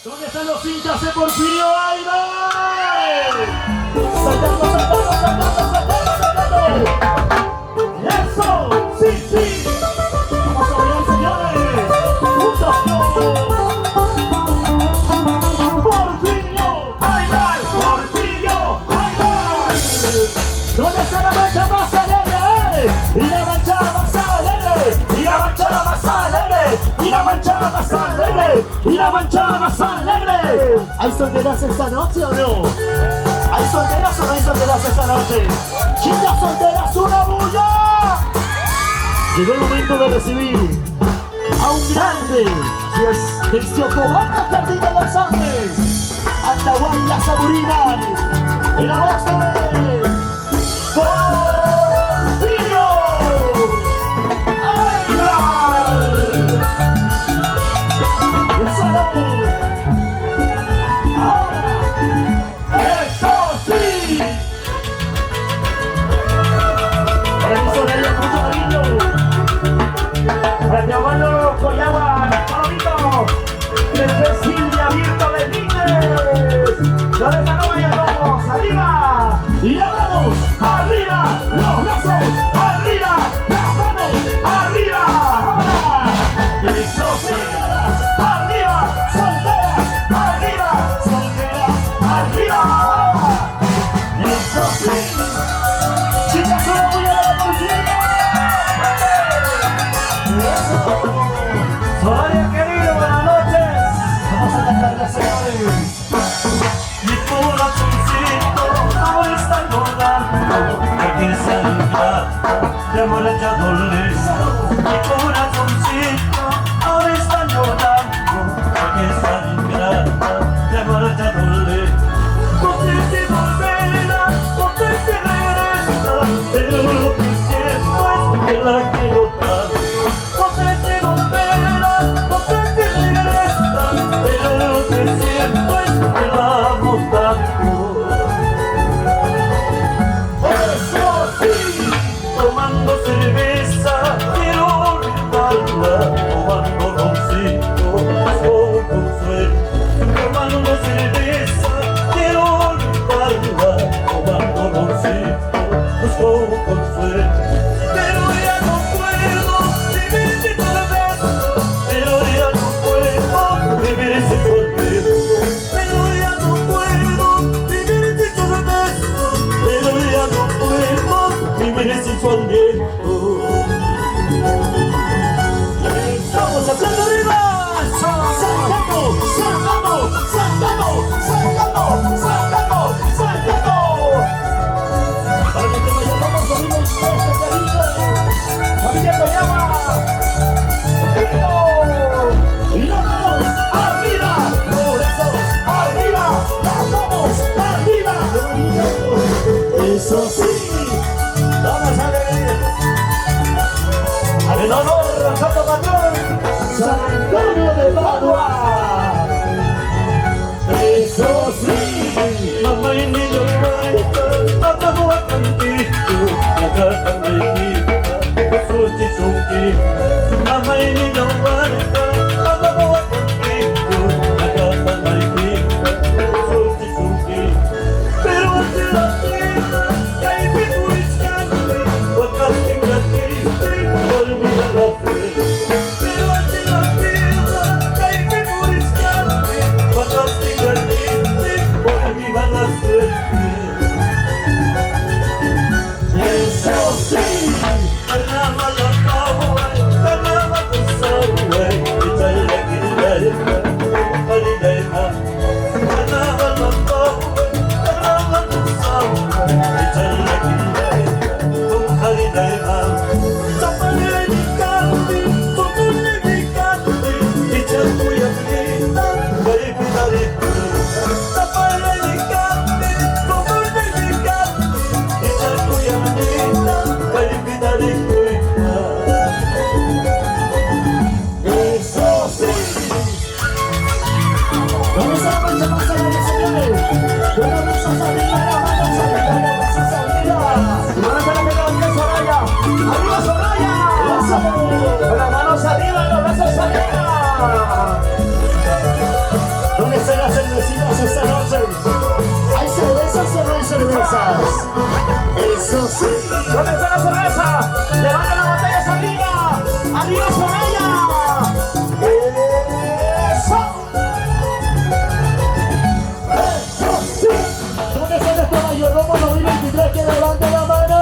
¿Dónde están los hinchas de Porfirio Aire? ¡Saltando, saltando, saltando, saltando, saltando! ¡Eso! ¡Sí, sí! ¡Vamos a bailar, señores! ¡Juntos! ¡Porfirio Aire! ¡Porfirio Aire! ¿Dónde está la mancha más alegre? ¡Y la mancha más alegre! ¡Y la mancha más alegre! ¡Y la mancha más alegre! ¡Y la mancha más alegre! ¿Hay solteras esta noche o no? ¿Hay solteras o no hay solteras esta noche? ¡Chicas solteras, una bulla! Llegó el momento de recibir a un grande que es Texiocobana Jardín de los Andes, Atahualpa Saburidad, en la voz de Porfirio Aire. ¡Eso sí! Para mi sobrino, mucho cariño. Para mi hermano Coyagua, Palomito. Desde Silvia Virto de Niñez. ¿Dónde está no vayan todos? ¡Arriba! Y vamos, arriba, los brazos, arriba, las manos, arriba, ahora. Eso sí, arriba, solteras, arriba, solteras, arriba. Eso sí, chicas, una bulla de la policía. Eso. Soria, querido, buenas noches. Vamos a cantar las señores. Mi corazoncito ahora está engordando, porque esa luna de amor ya doleza. Mi corazoncito ahora está engordando, porque esa luna de amor ya doleza. Potente volverá, potente regresa, pero lo que siento es que la quiero tanto. Potente volverá, potente regresa, pero lo que siento es que la amo tanto. Eso sí, tomando cerveza quiero olvidarla, tomando roncito busco consuelo. Tomando cerveza quiero olvidarla, tomando roncito busco consuelo. Pero ya no puedo vivir sin tu beso, pero ya no puedo vivir sin tu beso. Pero ya no puedo vivir sin tu beso, pero ya no puedo vivir sin tu aliento. Estamos haciendo arriba, saltando, saltando, saltando, saltando, saltando, saltando. Para que te vayas, vamos a abrir un beso, cariño. Familia Coyagua. Y las manos arriba, los brazos arriba, las manos arriba. Eso sí, vamos a ver. En honor a Santo Patrón, San Antonio de Padua. Eso sí, mamá y niño muerta, atado a cantito, la gata mexicana, su chizuki. Mamá y niño muerta, atado a cantito, la gata mexicana, su chizuki. Pero ante la tierra, que hay pipuriscante, guacate gratuito, olvida la fe. Pero ante la tierra, que hay pipuriscante, guacate gratuito, olvida la suerte. Eso sí, ganaba la cagua, ganaba tu sangre, echale la quilera, cariñera. Ganaba la cagua, ganaba tu sangre, echale la quilera, cariñera. Zapale mi canti, zapale mi canti, echa tuya frita, cariñera de tu. Zapale mi canti, zapale mi canti, echa tuya frita, cariñera de tu. Eso sí. Vamos a la mancha más alegre, señores. Con los brazos arriba, las manos arriba, los brazos arriba. Vamos a la melodía, Soraya. ¡Arriba, Soraya! Eso. Con las manos arriba, los brazos arriba. ¿Dónde Eso sí. ¿Dónde está la cerveza? Levanta la botella arriba. Arriba con ella. Eso. Eso sí. ¿Dónde está nuestro mayordomo 2023? Que levante la mano.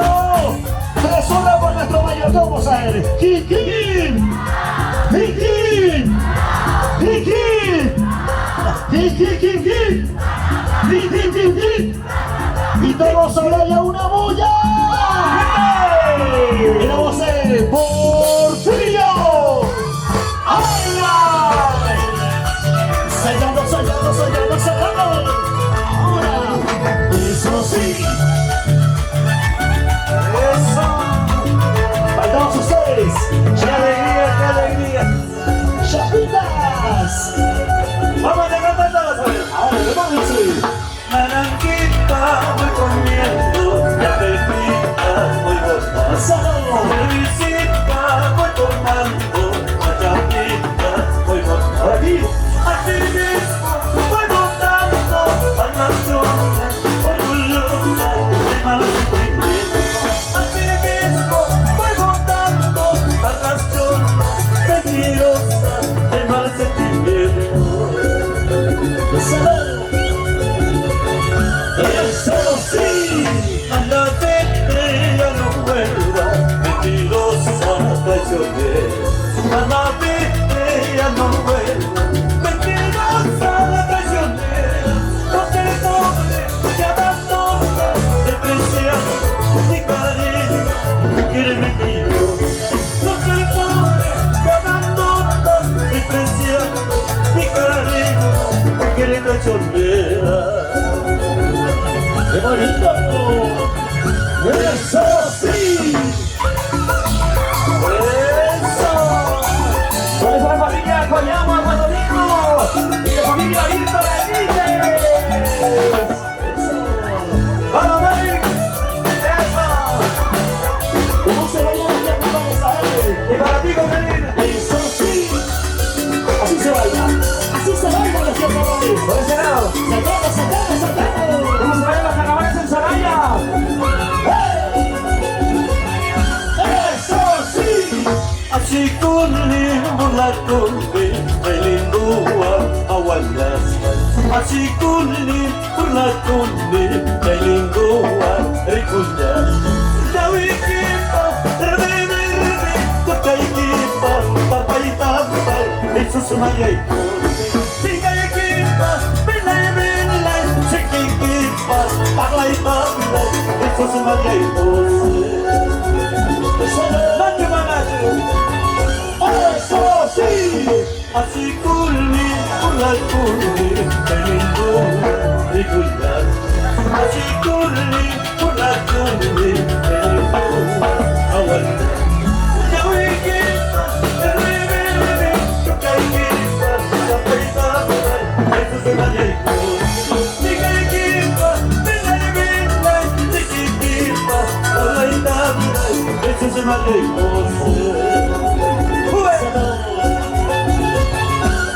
3 horas por nuestro mayordomo, ¿sabes? ¡Jiquín! ¡Jiquín! ¡Jiquín! ¡Jiquín! ¡Jiquín! Y todos ahora ya una bulla. Y la voz es Porfirio. ¡Ay! Sellando. Ahora, eso sí. Eso. Faltamos ustedes. ¡Qué alegría, qué alegría! Chapitas. Vamos a cantar todos. Ahora, levántese. Naranjita voy comiendo, la pepita voy botando, Sábado. visita voy tomando, la chapita voy botando. Por aquí. Así mismo voy botando, palmazones, orgullosa de malos sentimientos. Así mismo voy botando, palmazones, mentirosa de malos sentimientos. Sábado. Eso sí. Anda, vete, ya no vuelvas, mentirosa, traicionera. Anda, vete, ya no vuelvas, mentirosa, traicionera. No te doble, te abandona, despreciando mi cariño, quiere mentirosa. No te doble, te abandona, despreciando mi cariño, quiere traicionera. ¡Qué bonito! ¡Eso sí! ¡Eso! Por eso la familia Coyama, Guadolino y la familia Virta de ¡vamos, Mari! ¡Eso! ¿Cómo se baila la fiesta para esa gente? Y para ti, Comelina. ¡Eso sí! Así se baila la fiesta para Por ese lado. ¡Sacado! ¿Cómo se vayan los carnavales en Saraya? ¡Eso sí! Así con la tonte, relindua aguantas. Así con la tonte, relindua recuñas. Ya vi que toca equipa, papá y papá, eso se maya y corte. Siga equipa, vela, se equipa, papá y papá, eso se maya y corte. ¡Eso sí! Así culmi, por la culmi, el lindo de cuidar. Así culmi, por la culmi, el lindo aguantar. Ya voy que el rebelde, toca y quita, la peita, eso se vaya y corte. Diga y quita, vela, se quita, la peita, eso se vaya y corte.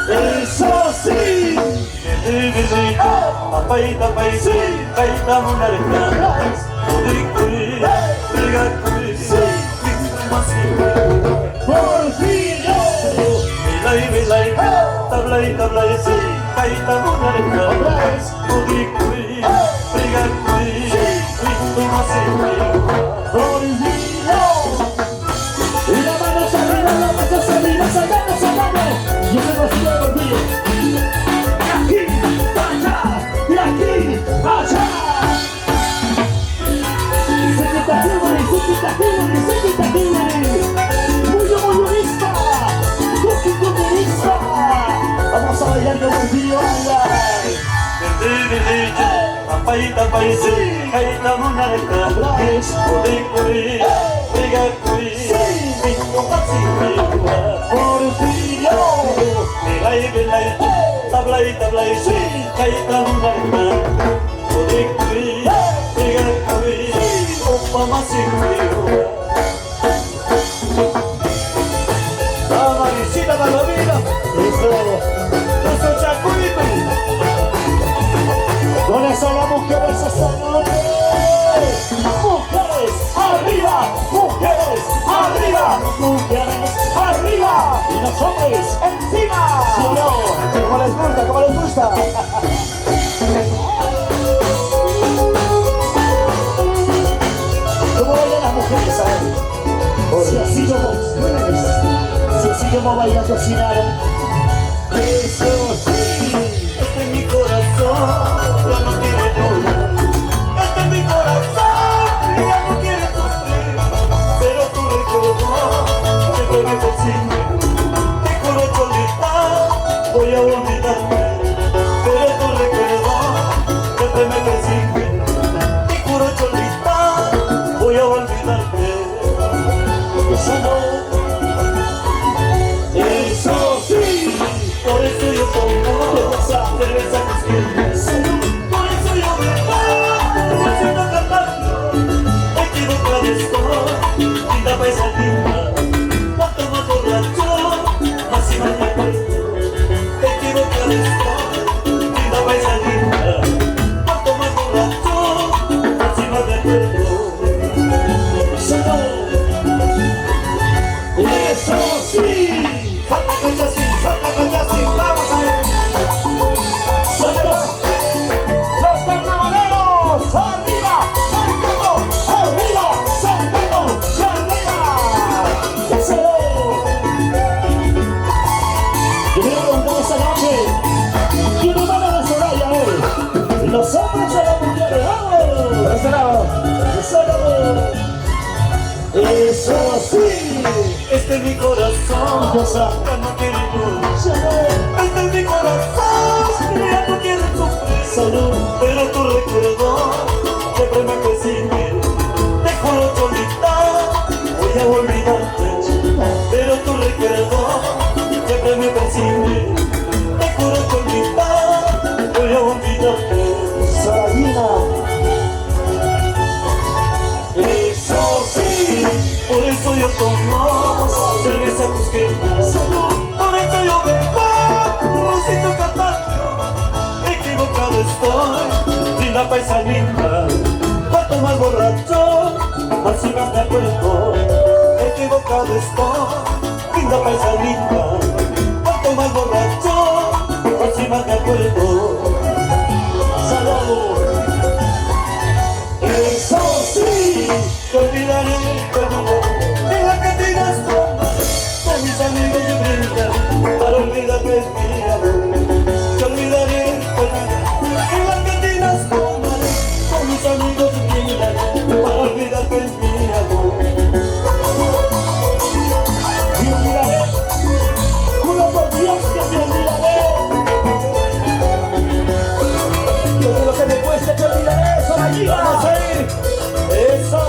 ¡Eso sí! Paita, paisa, paita, monarca, Odicuri, Brigacuri, ¡Porfirio! Vilay, tablay, paita, monarca, Odicuri, Brigacuri, ¡Porfirio! Y la mano se arriba, sacando. Yo me consigo de Porfirio. De aquí, allá. Muy lista. Vamos a bailar con Porfirio. Paita, paisa, paita, monarca, Odicuri, Brigacuri, Porfirio. Vilay, tablay, paita, monarca, Odicuri, Brigacuri, Opa, Masicuri. La Marisita Palomino, nuestro Chacuito. ¿Dónde están las mujeres esta noche? ¡Mujeres! como les gusta. ¿Cómo bailan las mujeres ahí? Si así como bailan cocinar. Eso sí, este es mi corazón, ya no quiere llorar. Este es mi corazón, ya no quiere sufrir. Pero tu recuerdo siempre me persigue. Te juro, Cholita, voy a olvidarte. Pero tu recuerdo siempre me persigue. Te juro, Cholita, voy a olvidarte. Eso no. Eso sí, por eso yo tomo cerveza cosquilla. Por eso yo bebo, me siento cantando. Equivocado estoy, linda paisanita. Cuanto más borracho, más y más me acuerdo. Equivocado estoy, linda paisanita. Cuanto más borracho, más y más me acuerdo. Eso sí, salta cañasín, vamos a ver. Los carnavaleros, arriba, saltando, arriba, saltando, arriba. Eso. Yo quiero preguntar esta noche, ¿quién manda la Soraya hoy? Los hombres o las mujeres, vamos. Eso sí. Este es mi corazón, ya no quiere llorar. Este es mi corazón, ya no quiere sufrir. Pero tu recuerdo siempre me persigue. Te juro, Cholita, voy a olvidarte. Pero tu recuerdo siempre me persigue. Te juro, Cholita, voy a olvidarte. Sorayina. Eso sí, por eso yo tomo cerveza cusqueña. Por eso yo bebo rosito cantando. Equivocado estoy, linda paisanita. Cuanto más borracho, más y más me acuerdo. Equivocado estoy, linda paisanita. Cuanto más borracho, más y más me acuerdo. Salud. Eso sí, te olvidaré, de la que tengas con mis amigos de brindar, para olvidar que es mi amor. Te olvidaré, de la que tengas con mis amigos de brindar, para olvidar que es mi amor. Te olvidaré, juro por Dios que te olvidaré. Todo lo que me cueste te olvidaré, Sorayina. Vamos a ir. Eso.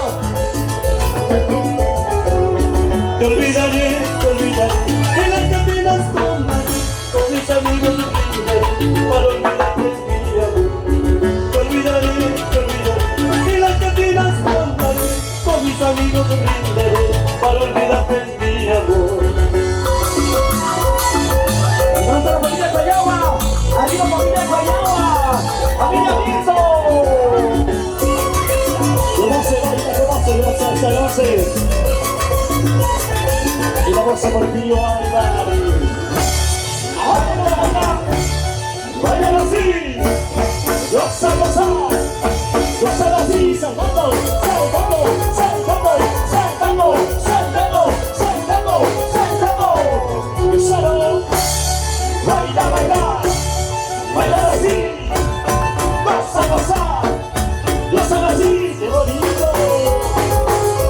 Te olvidaré, de las cabinas con mis amigos de brindar, para olvidar que es mi amor. Te olvidaré, de las cabinas con mis amigos de brindar, para olvidar que es mi amor. ¡Pronto la familia Guayaba! ¡Arriba familia Guayaba! ¡Familia Mirzo! ¿Cómo se baila? ¿Cómo se? Y vamos a Portillo a bailar. ¡Ahora! ¡Bailan así! ¡Los a gozar! ¡Gozar así! ¡Saltando! ¡Saltando! ¡Saltando! ¡Saltando! ¡Saltando! ¡Saltando! ¡Saltando! ¡Gozalo! ¡Baila, bailar! ¡Bailar así! ¡Goza, gozar! ¡Gozar así! ¡Qué bonito!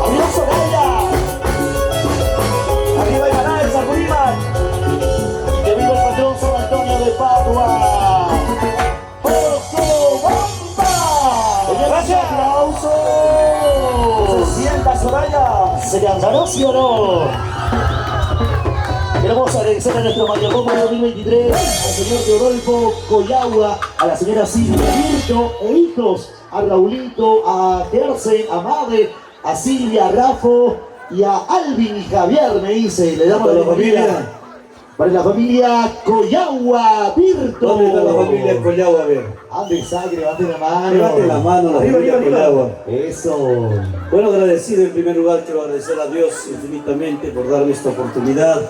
¡Arriba Soraya! ¡Arriba Ibaná, el Sacuríman! ¡Que viva el patrón San Antonio de Padua! ¡Ocobamba! ¡Gracias! ¡Aplauso! ¡Se sienta Soraya! ¿Se cansaron, sí o no? Queremos agradecer a nuestro mayordomo 2023, al señor Teodolfo Coyagua, a la señora Silvia Virto e hijos, a Raulito, a Gersen, a Made, a Silvia, a Rafo y a Alvin y Javier, me dice. Le damos la familia. Para la familia Coyagua Virto. ¿Dónde está la familia Coyagua? A ver. Ande sangre, levante la mano. Levante la mano, la familia Coyagua. Eso. Bueno, agradecido en primer lugar, quiero agradecer a Dios infinitamente por darme esta oportunidad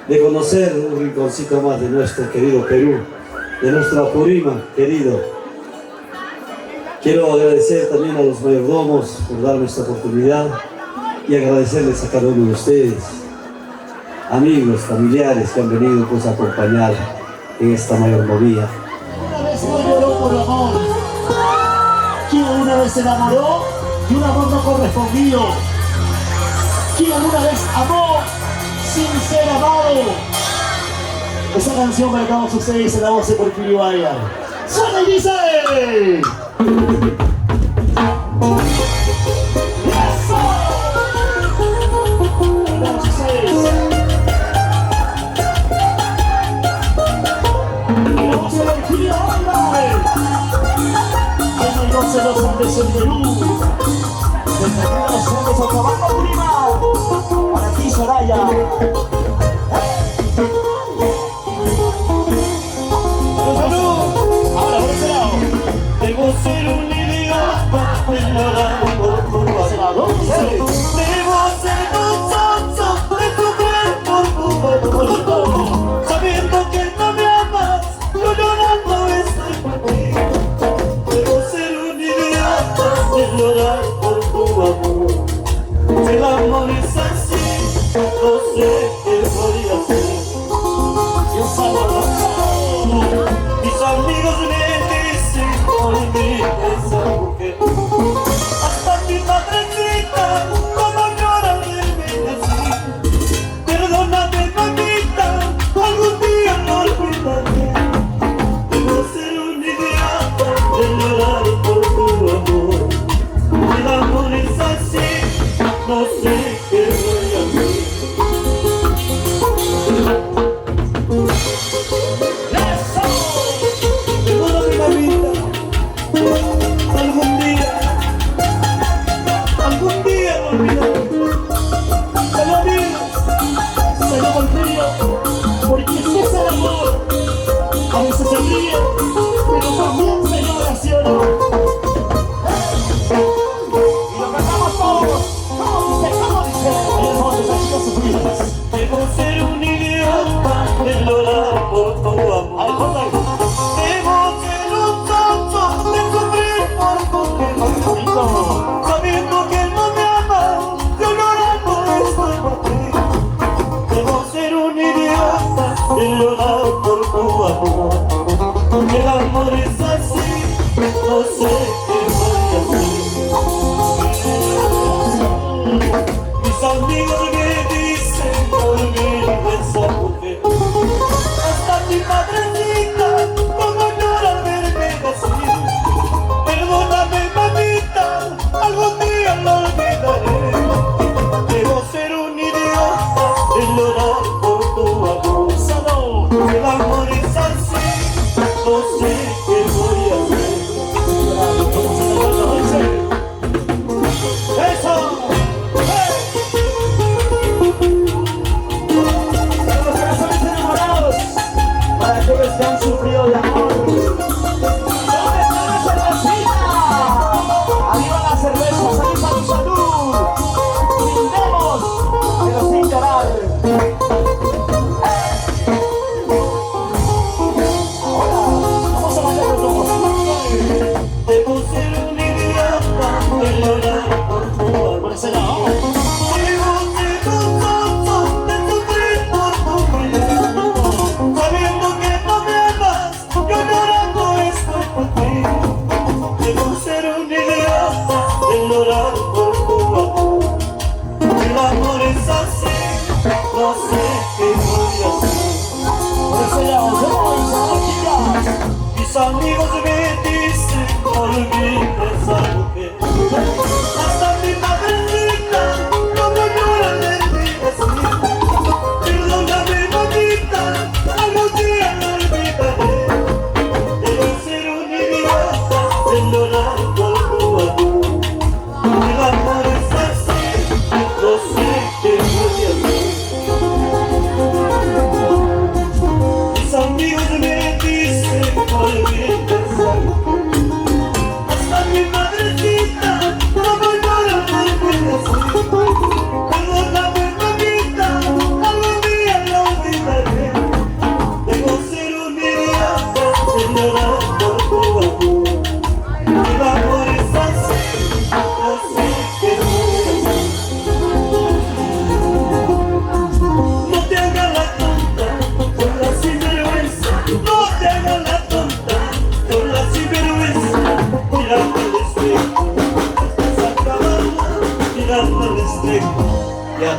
de conocer un rinconcito más de nuestro querido Perú. de nuestro Apurímac querido. Quiero agradecer también a los mayordomos por darme esta oportunidad y agradecerles a cada uno de ustedes, amigos, familiares que han venido pues a acompañar en esta mayordomía. Una vez no lloró por amor. ¿Quién alguna vez se enamoró y un amor no correspondido? ¿Quién alguna vez amó sin ser amado? Esa canción para todos ustedes en la voz de Porfirio Vaya. ¡Suena y dice! ¡Eso! Para todos ustedes. Y la voz de Porfirio Vaya. Hay 12 los hombres en Perú. Desde aquí los hombres a trabajo prima. Para ti, Soraya. Debo ser un idiota, ignorado por tu amor. Debo ser un sonso de tu cuerpo, sabiendo que no me amas, yo llorando estoy por ti. Debo ser un idiota, ignorado por tu amor. Si el amor es así, no sé qué voy a hacer. Yo salgo mis amigos me dicen, olvide esa mujer. Hasta mi madrecita, como llora de verme así. Perdóname, mamita, algún día lo olvidaré. Debo ser un idiota de llorar por tu amor. El amor es así, no sé qué voy a hacer. Perdóname, mamita, algún día lo olvidaré. Salió amigo, salió Porfirio, porque si es el amor, a veces se ríe, pero también se llora, ¿sí o no? Y lo cantamos todos, ¿cómo dice? Ahí el fondo, esas chicas sufridas. Debo ser un idiota de llorar por tu amor. Ahí el fondo, Debo ser un tonto de sufrir por tu querer. rico. Sabiendo que no me amas, yo llorando estoy por ti. Debo ser un idiota de llorar por tu amor. El amor es así, no sé qué voy a hacer. Mis amigos me dicen, olvide esa mujer. Hasta mi madrecita, como llora al verme así. Perdóname, mamita, algún día lo olvidaré. Debo ser un idiota de llorar por tu amor. Solo. El amor es así, no sé qué voy a hacer. ¡Eso! ¡Hey! Para los corazones enamorados, para aquellos que han sufrido de amor. ¿Dónde está la cervecita? Arriba las cervezas, arriba tu salud. Brindemos, pero sin llorar. Ahora, vamos a bailar los ojos. Debo ser un idiota de llorar por tu amor. Por ese lado. Debo ser un tonto de sufrir por tu querer. Sabiendo que no me amas, yo llorando estoy por ti. Debo ser un idiota de llorar por tu amor. El amor es así, no sé qué voy a hacer. Por ese lado, vamos, chicas. Mis amigos me dicen, olvide esa mujer. Hasta mi madrecita, como llora de verme así. Perdóname, mamita, algún día lo olvidaré. Debo ser un idiota de llorar por tu amor. El amor es así, no sé qué voy a hacer. Mis amigos me dicen, olvide esa mujer.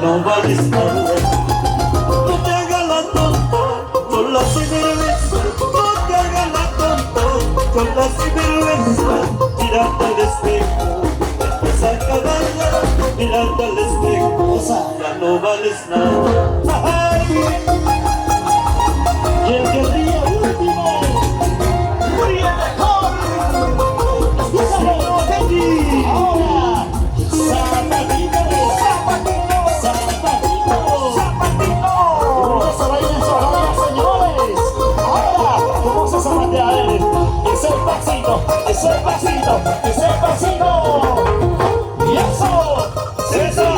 no vales nada. No te hagas la tonta, con la sinvergüenza. No te hagas la tonta, con la sinvergüenza. Mírate al espejo, empieza a cagarla. Mírate al espejo, ya no vales nada. Y el que ríe último, ríe mejor. Escúchalo, Benji. Ahora, Zapatito, Zapatito, Zapatito, Zapatito. Vamos a bailar en soledad, señores. Ahora, vamos a zapatear. Ese pasito, ese pasito, ese pasito. Y eso, sí, sí.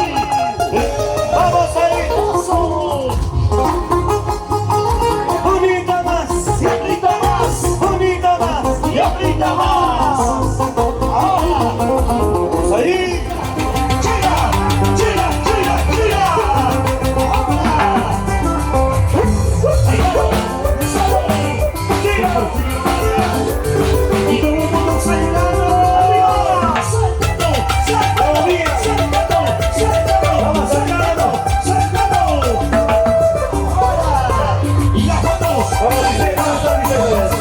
Vamos ahí. Eso. Unita más, Y aprieta más, unita más. y aprieta más. Ahora. Vamos ahí. ¡Gira! ¡Gira! ¡Gira! ¡Gira! ¡Ahora! ¡Sale! ¡Gira! Y todo el mundo saltando. ¡Arriba! ¡Saltando! ¡Saltando! ¡Saltando! ¡Saltando! ¡Vamos saltando! ¡Saltando! ¡Ahora! ¡Y las manos! ¡Y las manos!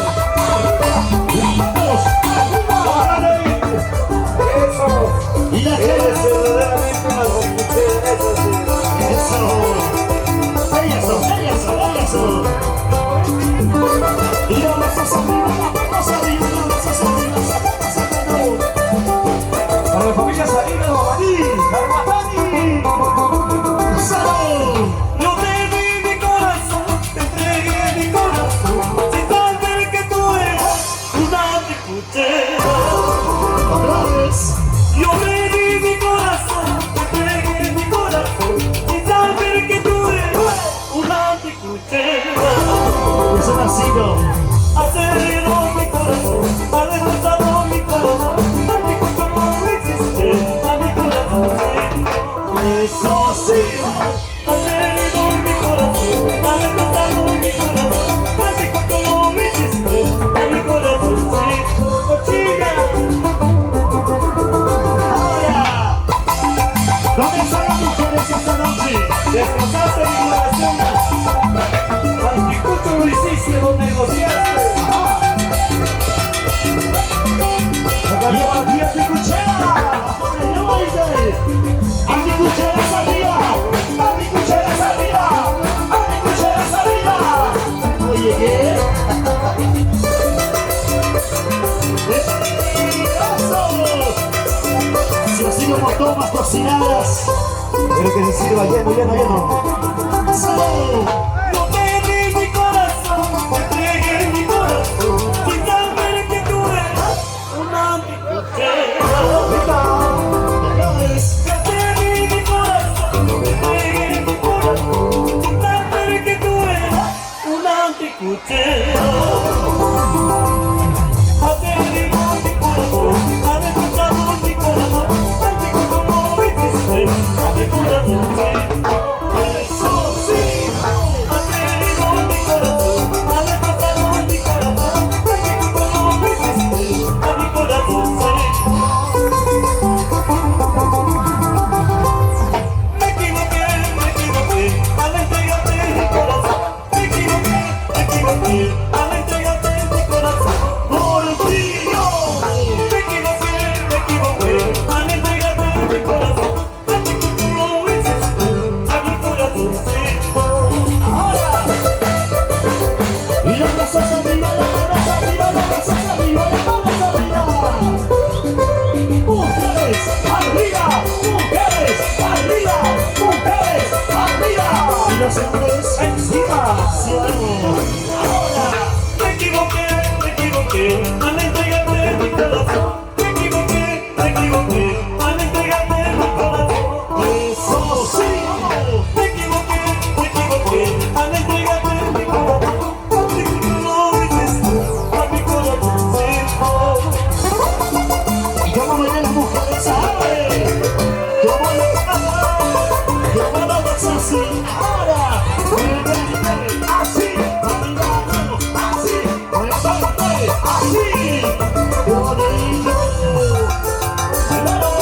Eso. Eso. Y vamos a salir, vamos a salir, vamos a salir, Para la familia Salina de Babaní, Carmatani. ¡Salud! Yo te di mi corazón, te entregué mi corazón, sin saber que tú eras una anticuchera. Otra vez. Yo te di mi corazón, te entregué mi corazón, sin saber que tú eras una anticuchera. Pues ha nacido. Has herido mi corazón, has destrozado mi corazón, tanto como lo hiciste a mi corazón. Eso sí. Has herido mi corazón, has destrozado mi corazón, tanto como lo hiciste a mi corazón. Cochina. Ahora. ¿Dónde están las mujeres esta noche? Destrozaste mi corazón, anticucho lo hiciste, lo negociaste. Y aquí anticuchera. No dice. Anticucheras arriba. Anticucheras arriba. Anticucheras arriba. Oye, ¿qué? ¡Eso! Si así como tomas cocinadas. Pero que se sirva lleno, lleno, lleno. ¡Salud! Yo te di mi corazón, te entregué mi corazón, sin saber que tú eras una anticuchera. Otra vez. Yo te di mi corazón, te entregué mi corazón, sin saber que tú eras una anticuchera. Has herido mi corazón, has destrozado mi corazón, tanto como lo hiciste a mi corazón. Eso sí. Has herido mi corazón, has destrozado mi corazón, tanto como lo hiciste a mi corazón. Me equivoqué, al entregarte mi corazón. Me equivoqué, al entregarte mi corazón. Por ti yo. Me equivoqué, al entregarte mi corazón. Tanto como lo hiciste a mi corazón. Ahora. Y los brazos arriba, los manos arriba, los brazos arriba, las manos arriba. Mujeres arriba, mujeres arriba, mujeres arriba. Y los hombres encima. Sí, ahora. Me equivoqué, al entregarte mi corazón. Me equivoqué, al entregarte mi corazón. Eso sí. Me equivoqué, al entregarte mi corazón. Tanto como lo hiciste a mi corazón. ¿Y cómo ven las mujeres? ¿Sabe? ¿Cómo lo ves así? Ahora. Así. Así. Así. ¡Qué bonito! ¡Claro!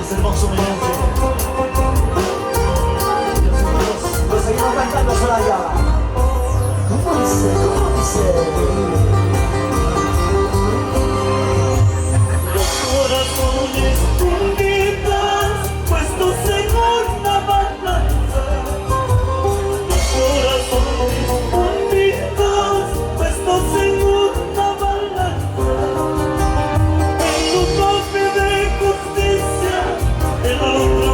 Es hermoso homenaje. Lo seguimos cantando, Soraya. ¿Cómo dice? ¿Cómo dice? Los corazones hundidos, puestos en una balanza. Los corazones hundidos, puestos en una balanza. En uno pide justicia, el otro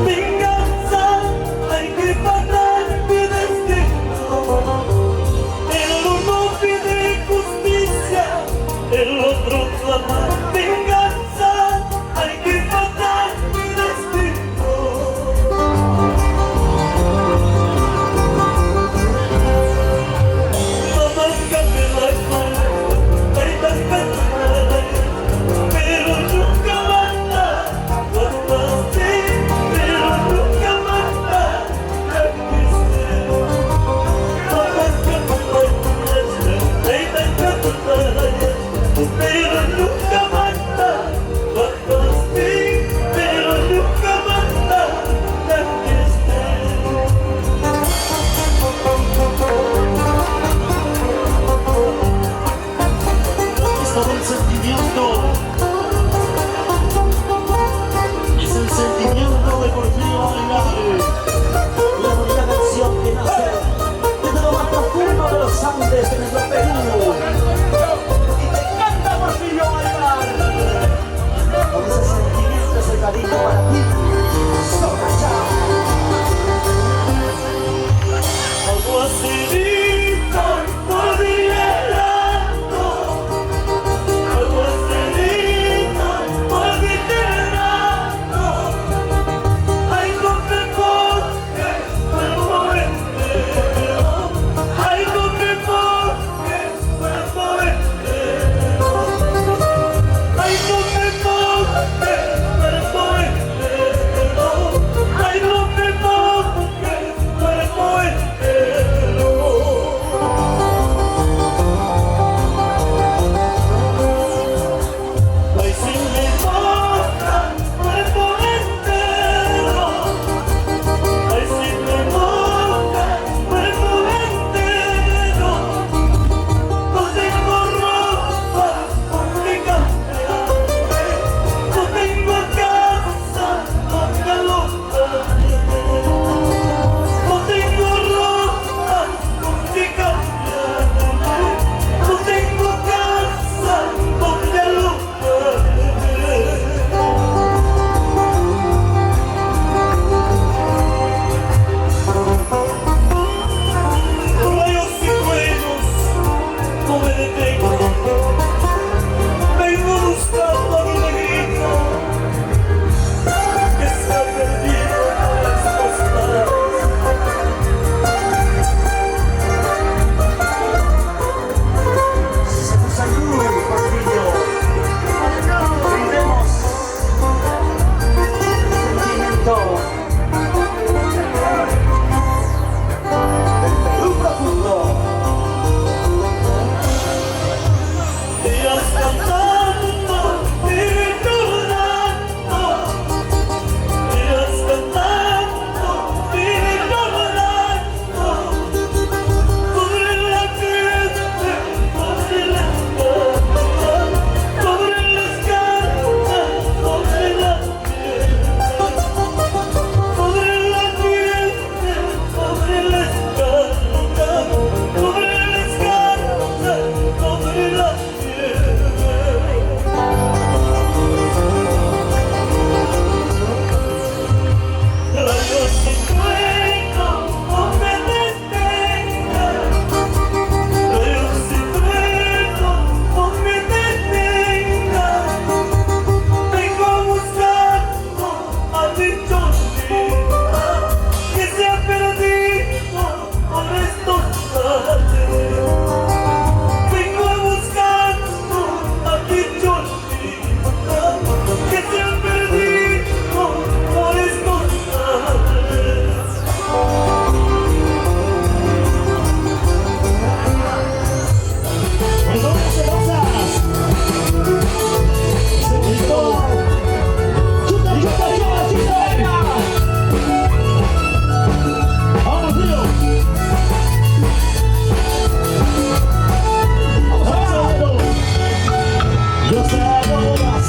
venganza. Hay que pagar mi destino. El uno pide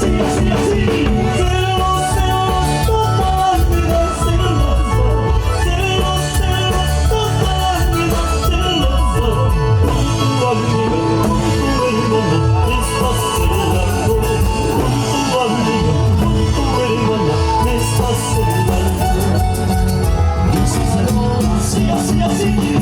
así, así, así. Así, así, así.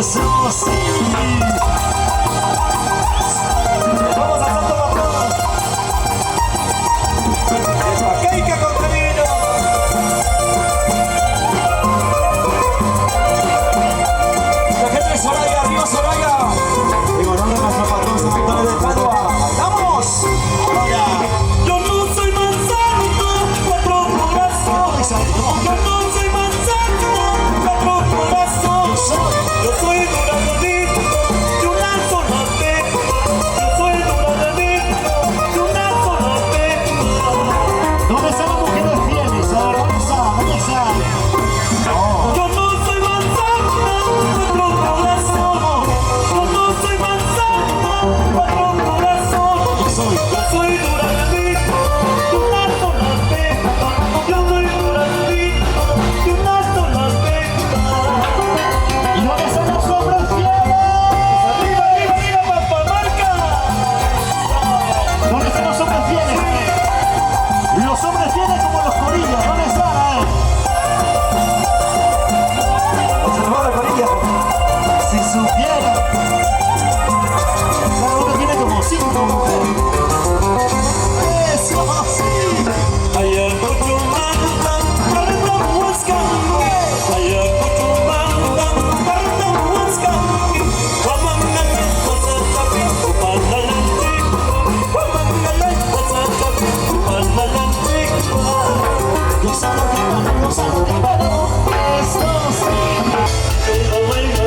Eso sí. Vamos a Santo Patrón. Es Paqueica con camino. La gente de Soraya, arriba Soraya. En honor a nuestro patrón San Antonio de Padua. ¡Vamos! Ahora. Yo no soy manzano, cuatro corazones. Yo no soy manzano, cuatro corazones. Yo soy durazonito de una sola pepa. Yo soy durazonito de una sola pepa. ¿Dónde están las mujeres fieles? A ver, ¿dónde están? ¿Dónde están? Yo no soy manzano, cuatro corazones. Yo no soy manzano, cuatro corazones. Yo soy durazonito de una sola pepa. Yo soy durazonito de una sola pepa. ¿Y dónde están los hombres fieles? Arriba, arriba, arriba, Papamarca. ¿Dónde están los hombres fieles? Los hombres fieles como los corillas, ¿dónde están? Observador de Corilla. Si supieran. Cada uno tiene como 5 mujeres. ¡Eso sí! Allá mucho manda, carta huasca. Allá mucho manda, carta huasca. Guamangale, guasatapi, guamangale. Guamangale, guasatapi, guamangale. Yo salgo de mano, yo salgo de mano. ¡Eso sí! Yo bailo,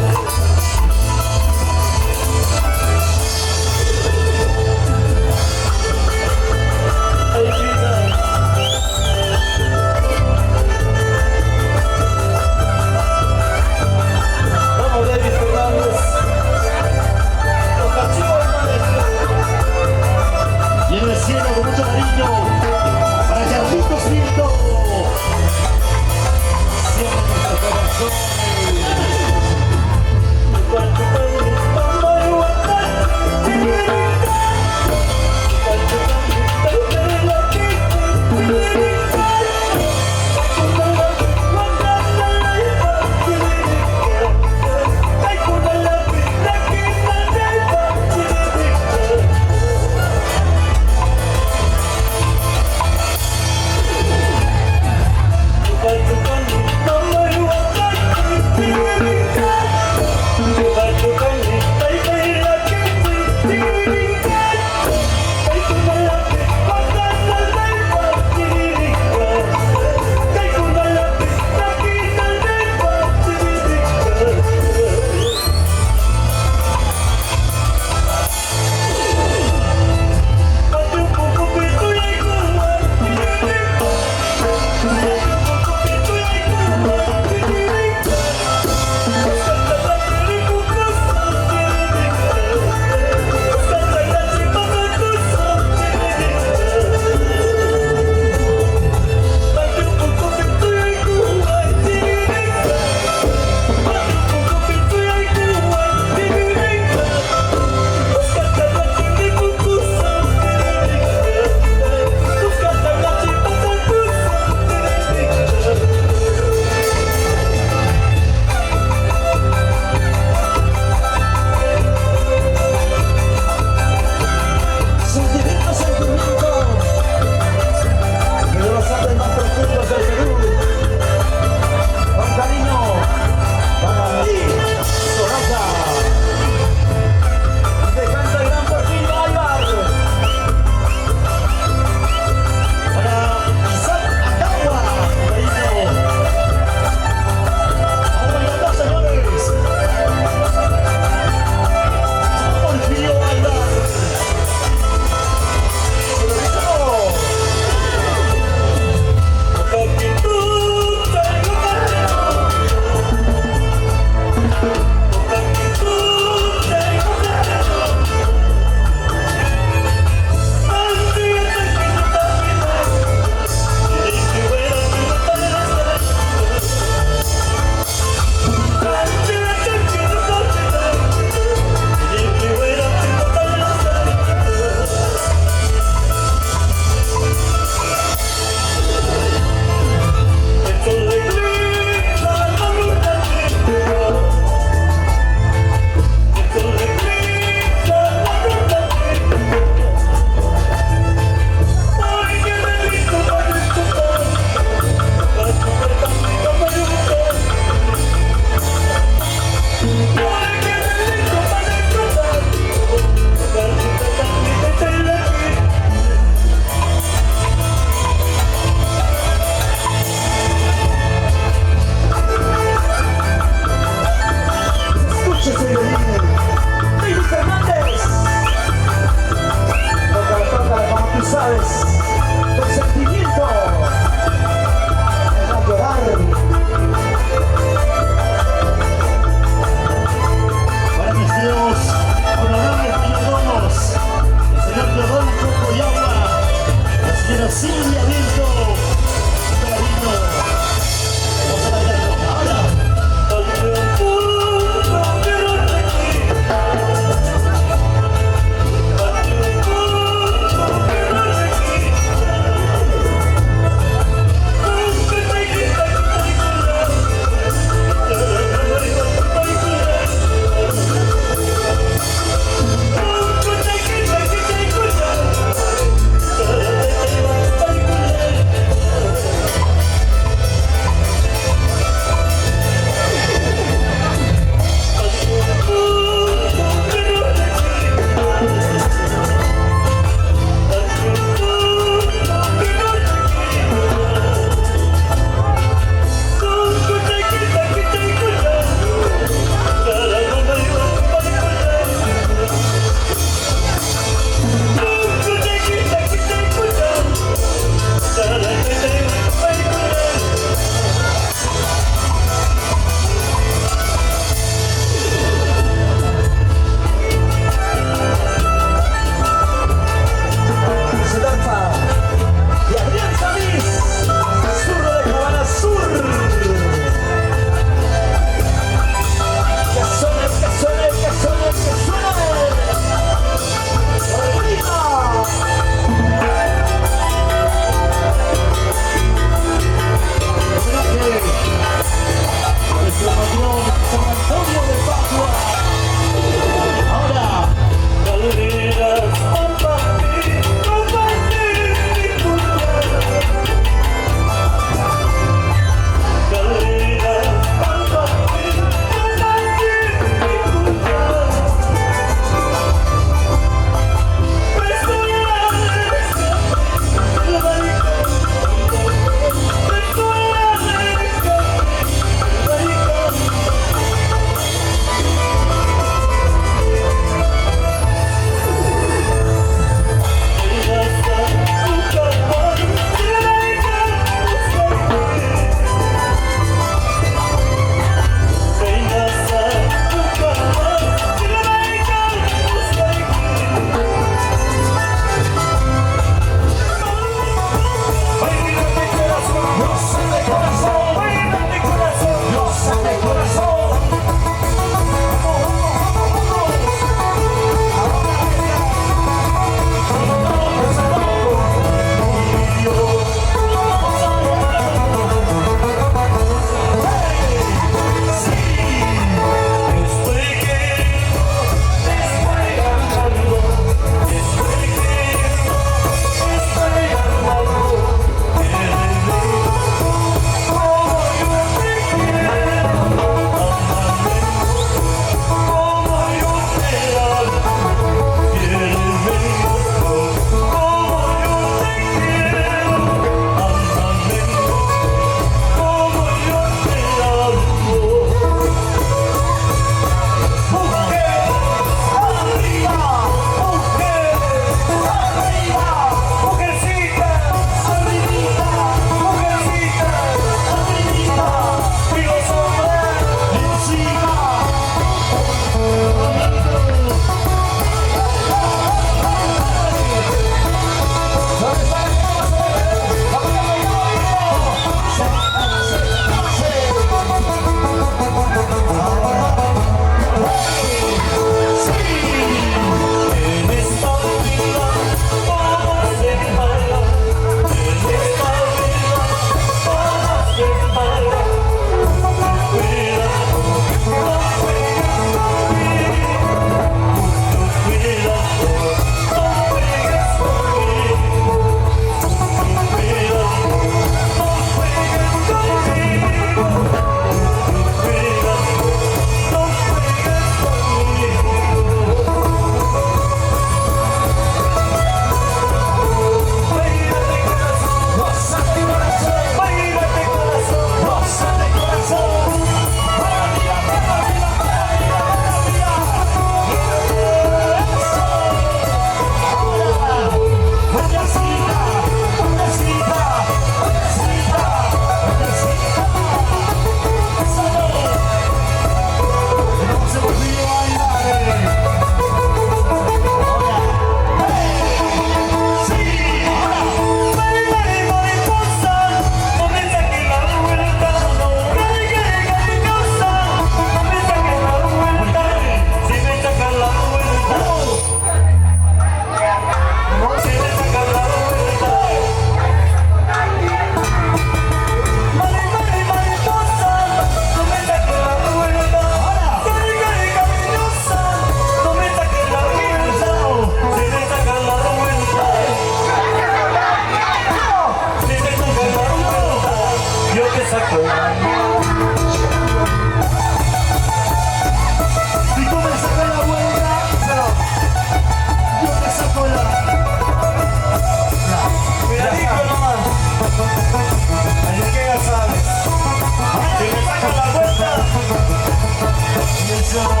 Sácame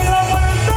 la vuelta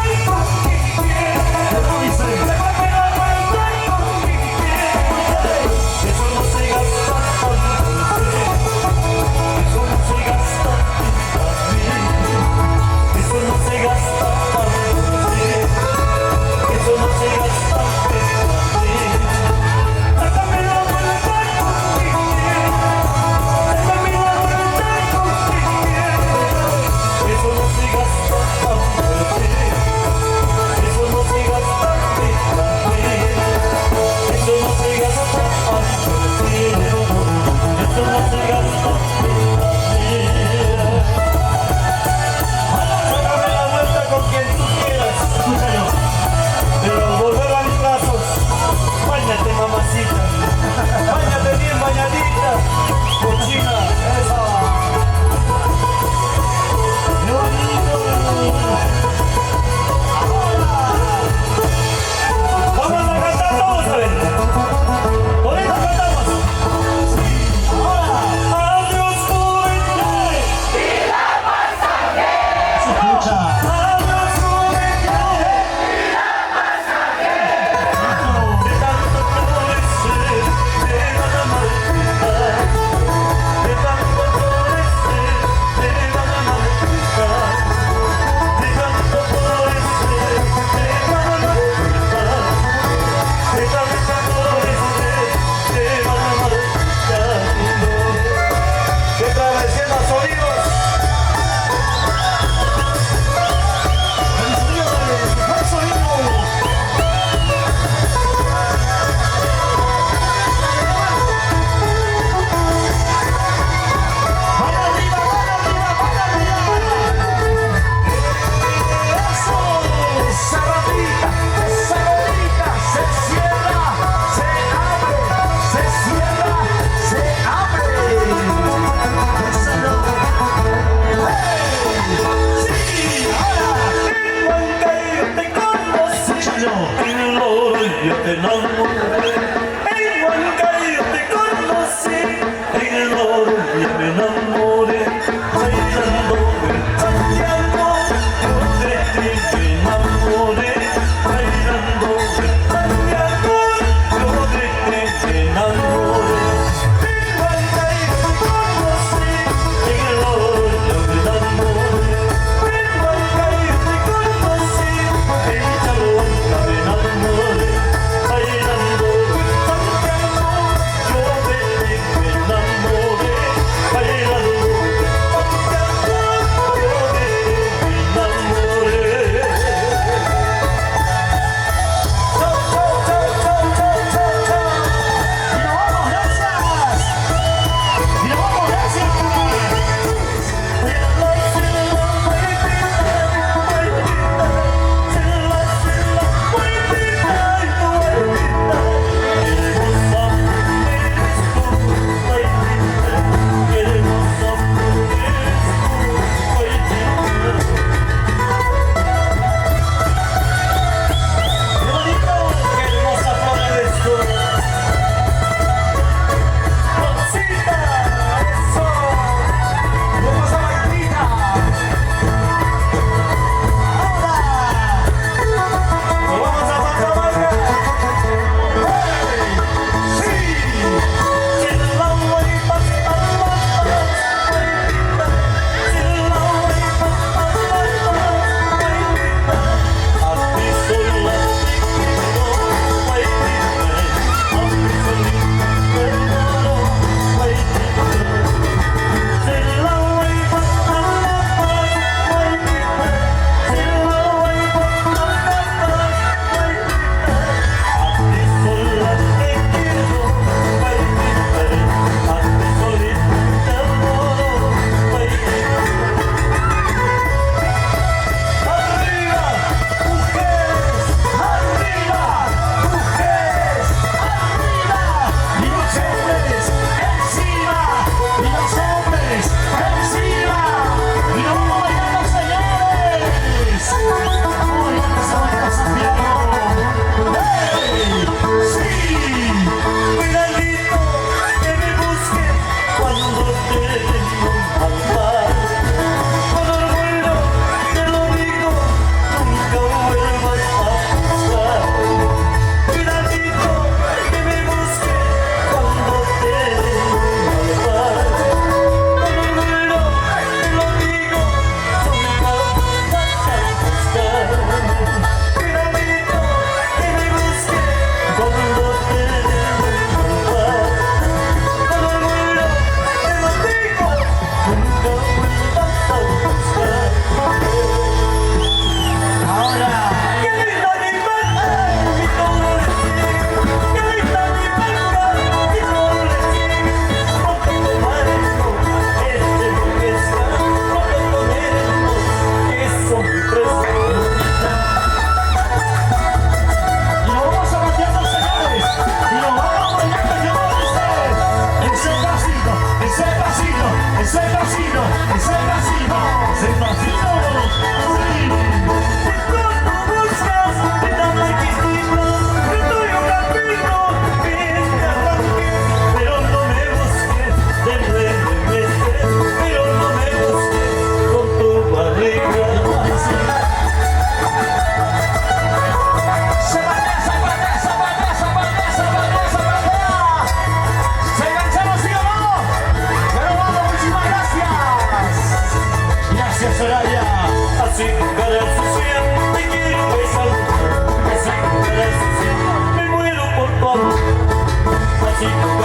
Si tu